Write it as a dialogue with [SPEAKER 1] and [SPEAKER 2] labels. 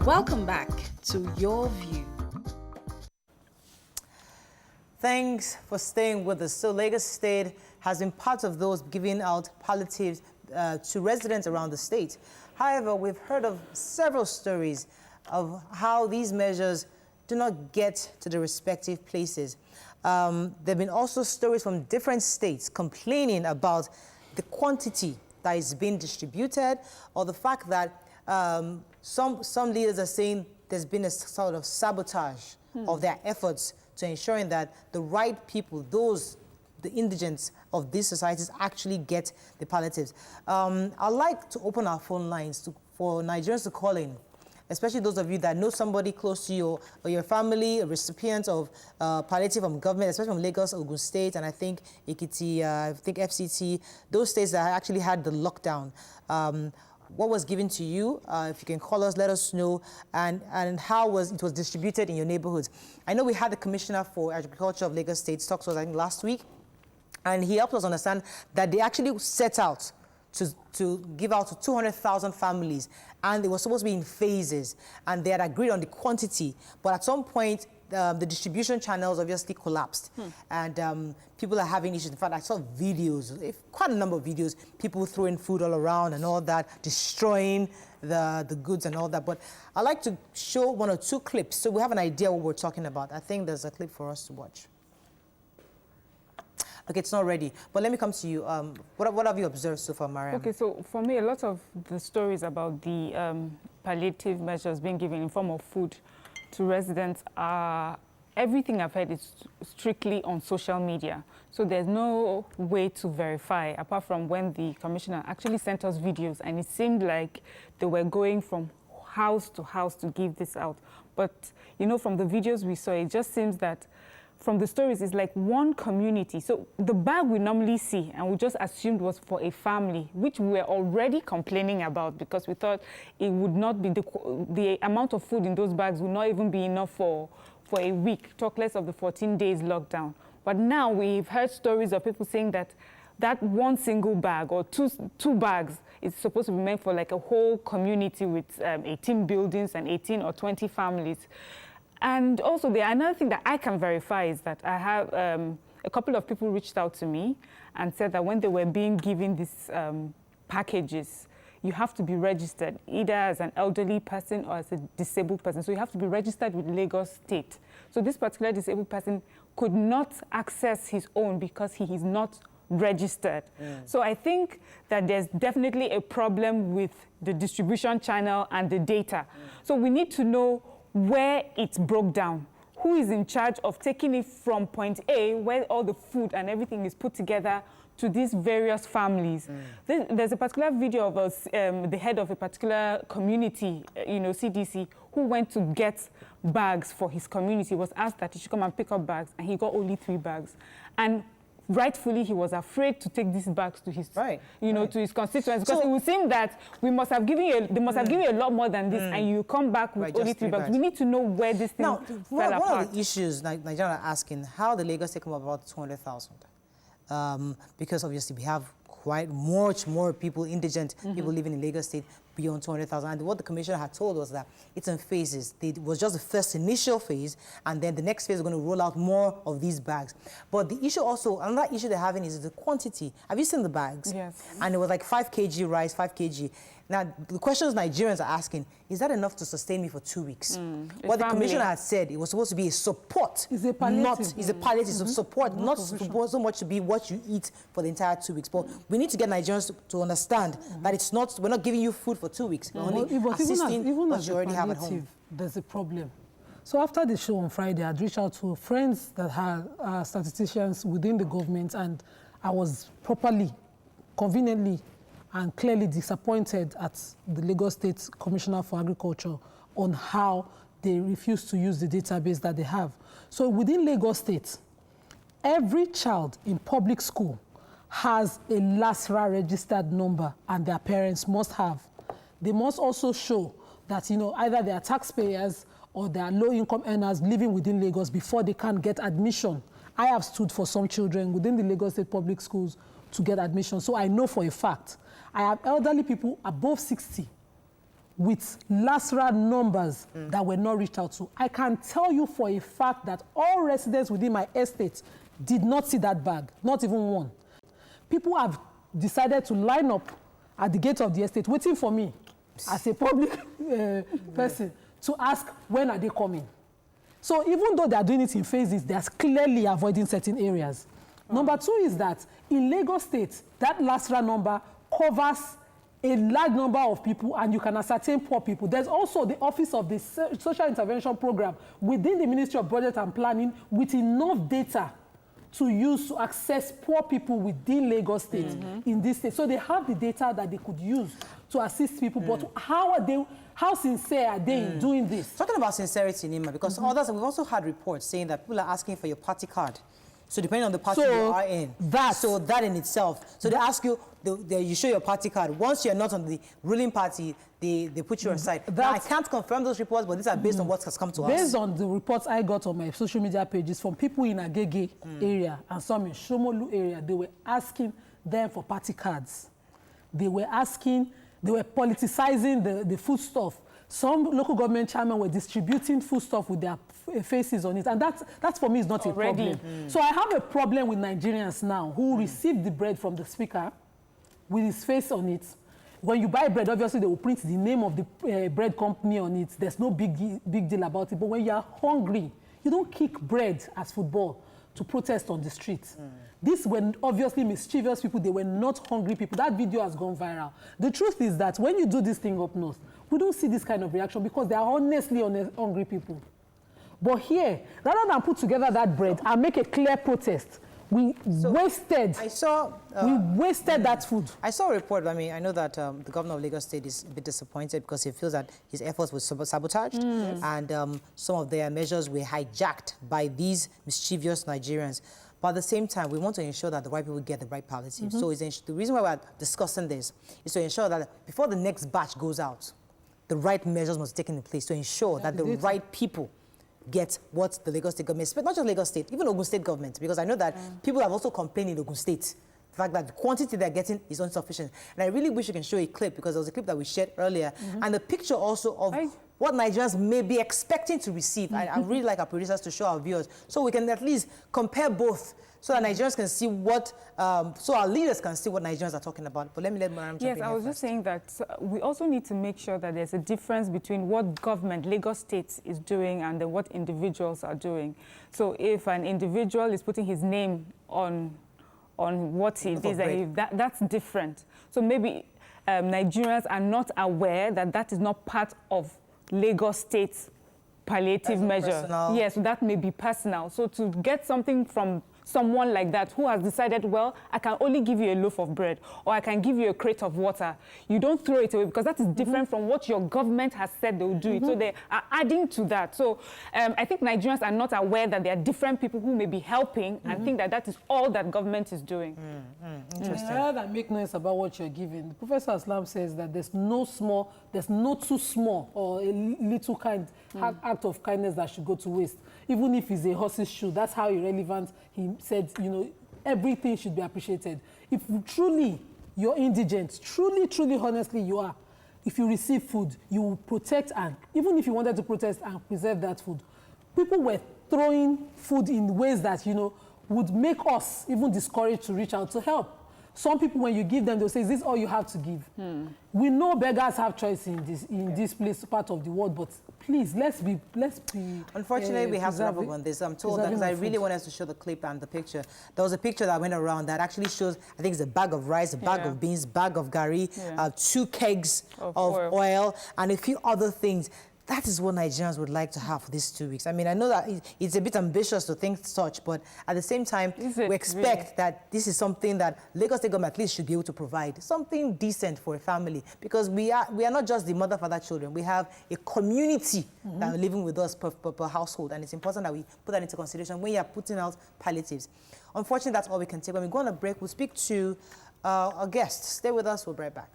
[SPEAKER 1] Welcome back to Your View.
[SPEAKER 2] Thanks for staying with us. So Lagos State has been part of those giving out palliatives to residents around the state. However, we've heard of several stories of how these measures do not get to the respective places. There have been also stories from different states complaining about the quantity that is being distributed, or the fact that some leaders are saying there's been a sort of sabotage of their efforts to ensuring that the right people, the indigents of these societies, actually get the palliatives. I'd like to open our phone lines for Nigerians to call in, especially those of you that know somebody close to you or your family, a recipient of palliative from government, especially from Lagos, Ogun State, and I think Ekiti, I think FCT, those states that actually had the lockdown. What was given to you? If you can call us, let us know, and how it was distributed in your neighborhoods. I know we had the Commissioner for Agriculture of Lagos State talk to us, I think, last week, and he helped us understand that they actually set out to give out to 200,000 families, and it was supposed to be in phases, and they had agreed on the quantity, but at some point, the distribution channels obviously collapsed, and people are having issues. In fact, I saw videos, quite a number of videos, people throwing food all around and all that, destroying the goods and all that. But I'd like to show one or two clips so we have an idea what we're talking about. I think there's a clip for us to watch. Okay, it's not ready, but let me come to you. What have you observed so far, Mariam?
[SPEAKER 3] Okay, so for me, a lot of the stories about the palliative measures being given in form of food to residents are, everything I've heard is strictly on social media. So there's no way to verify, apart from when the commissioner actually sent us videos, and it seemed like they were going from house to give this out. But, you know, from the videos we saw, it just seems that from the stories, it's like one community. So the bag we normally see, and we just assumed was for a family, which we were already complaining about because we thought it would not be, the amount of food in those bags would not even be enough for a week, talk less of the 14 days lockdown. But now we've heard stories of people saying that one single bag or two bags is supposed to be meant for like a whole community with 18 buildings and 18 or 20 families. And also, another thing that I can verify is that I have a couple of people reached out to me and said that when they were being given these packages, you have to be registered either as an elderly person or as a disabled person. So you have to be registered with Lagos State. So this particular disabled person could not access his own because he is not registered. So I think that there's definitely a problem with the distribution channel and the data. So we need to know where it broke down. Who is in charge of taking it from point A, where all the food and everything is put together, to these various families. There's a particular video of us, the head of a particular community, CDC, who went to get bags for his community. He was asked that he should come and pick up bags, and he got only 3 bags. And rightfully, he was afraid to take these bags to his, to his constituents, because it would seem that they must have given you a lot more than this, and you come back with only 3 bags. We need to know where this thing fell apart.
[SPEAKER 2] One of the issues Nigerians are asking, how the Lagos State come about 200,000? Because obviously we have quite much more people, indigent people living in Lagos State beyond 200,000. And what the commissioner had told us that it's in phases. It was just the first initial phase, and then the next phase is going to roll out more of these bags. But the issue also, another issue they're having is the quantity. Have you seen the bags?
[SPEAKER 3] Yes.
[SPEAKER 2] And it was like 5 kg rice, 5 kg. Now, the questions Nigerians are asking, is that enough to sustain me for 2 weeks? What the commissioner had said, it was supposed to be a support.
[SPEAKER 4] It's a palliative.
[SPEAKER 2] It's a palliative of support, not so much to be what you eat for the entire 2 weeks. But we need to get Nigerians to understand that it's not, we're not giving you food for 2 weeks. We're only assisting what you already have at home.
[SPEAKER 4] There's a problem. So after the show on Friday, I'd reached out to friends that had statisticians within the government, and I was properly, conveniently, and clearly disappointed at the Lagos State Commissioner for Agriculture on how they refuse to use the database that they have. So within Lagos State, every child in public school has a LASRA registered number, and their parents must have. They must also show that, either they are taxpayers or they are low-income earners living within Lagos before they can get admission. I have stood for some children within the Lagos State public schools to get admission, so I know for a fact. I have elderly people above 60 with LASRA numbers that were not reached out to. I can tell you for a fact that all residents within my estate did not see that bag, not even one. People have decided to line up at the gate of the estate waiting for me as a public person to ask when are they coming. So even though they are doing it in phases, they are clearly avoiding certain areas. Number two is that in Lagos State, that LASRA number covers a large number of people, and you can ascertain poor people. There's also the Office of the Social Intervention Program within the Ministry of Budget and Planning with enough data to use to access poor people within Lagos State in this state. So they have the data that they could use to assist people, but how sincere are they in doing this?
[SPEAKER 2] Talking about sincerity, Nima, because others, we've also had reports saying that people are asking for your party card. So depending on the party you are in, that in itself. So they ask you, you show your party card. Once you're not on the ruling party, they put you aside. Now, I can't confirm those reports, but these are based on what has come to us.
[SPEAKER 4] Based on the reports I got on my social media pages from people in Agege area and some in Shomolu area, they were asking them for party cards. They were politicizing the food stuff. Some local government chairmen were distributing food stuff with their faces on it, and that for me is not a problem. So I have a problem with Nigerians now who receive the bread from the speaker with his face on it. When you buy bread, obviously they will print the name of the bread company on it. There's no big deal about it. But when you are hungry, you don't kick bread as football to protest on the street. These were obviously mischievous people. They were not hungry people. That video has gone viral. The truth is that when you do this thing up north, we don't see this kind of reaction because they are honestly hungry people. But here, rather than put together that bread and make a clear protest, we wasted that food.
[SPEAKER 2] I saw a report. I mean, I know that the governor of Lagos State is a bit disappointed because he feels that his efforts were sabotaged and some of their measures were hijacked by these mischievous Nigerians. But at the same time, we want to ensure that the right people get the right palliative. So the reason why we're discussing this is to ensure that before the next batch goes out, the right measures must be taken in place to ensure that the right people get what the Lagos State government, not just Lagos State, even Ogun State government, because I know that people have also complained in Ogun State. The fact that the quantity they're getting is insufficient. And I really wish you can show a clip, because there was a clip that we shared earlier, and the picture also of what Nigerians may be expecting to receive. I really like our producers to show our viewers, so we can at least compare both, so that Nigerians can see what, so our leaders can see what Nigerians are talking about. But let Mariam jump in.
[SPEAKER 3] Yes, I was just saying that we also need to make sure that there's a difference between what government, Lagos State, is doing and then what individuals are doing. So if an individual is putting his name on what he is, that's different. So maybe Nigerians are not aware that that is not part of Lagos State's palliative measure. Personal. Yes, so that may be personal. So to get something from someone like that who has decided, well, I can only give you a loaf of bread or I can give you a crate of water, you don't throw it away, because that is different from what your government has said they will do it. So they are adding to that. So I think Nigerians are not aware that there are different people who may be helping and think that that is all that government is doing.
[SPEAKER 2] Interesting.
[SPEAKER 4] Rather than make noise about what you're giving, Professor Aslam says that there's no too small or a little act of kindness that should go to waste. Even if it's a horse's shoe, that's how irrelevant he said, everything should be appreciated. If truly you're indigent, truly, honestly you are, if you receive food, you will protect, and even if you wanted to protest and preserve that food, people were throwing food in ways that, would make us even discouraged to reach out to help. Some people, when you give them, they'll say, is this all you have to give? We know beggars have choice in this part of the world, but please, let's be.
[SPEAKER 2] Unfortunately, we have to wrap up on this. I'm told that, because I really want us to show the clip and the picture. There was a picture that went around that actually shows, I think it's a bag of rice, a bag of beans, bag of gari, 2 kegs of oil, and a few other things. That is what Nigerians would like to have for these 2 weeks. I mean, I know that it's a bit ambitious to think such, but at the same time, we expect that this is something that Lagos State government at least should be able to provide, something decent for a family, because we are not just the mother, father, children. We have a community that are living with us per household, and it's important that we put that into consideration when you are putting out palliatives. Unfortunately, that's all we can take. When we go on a break, we'll speak to our guests. Stay with us. We'll be right back.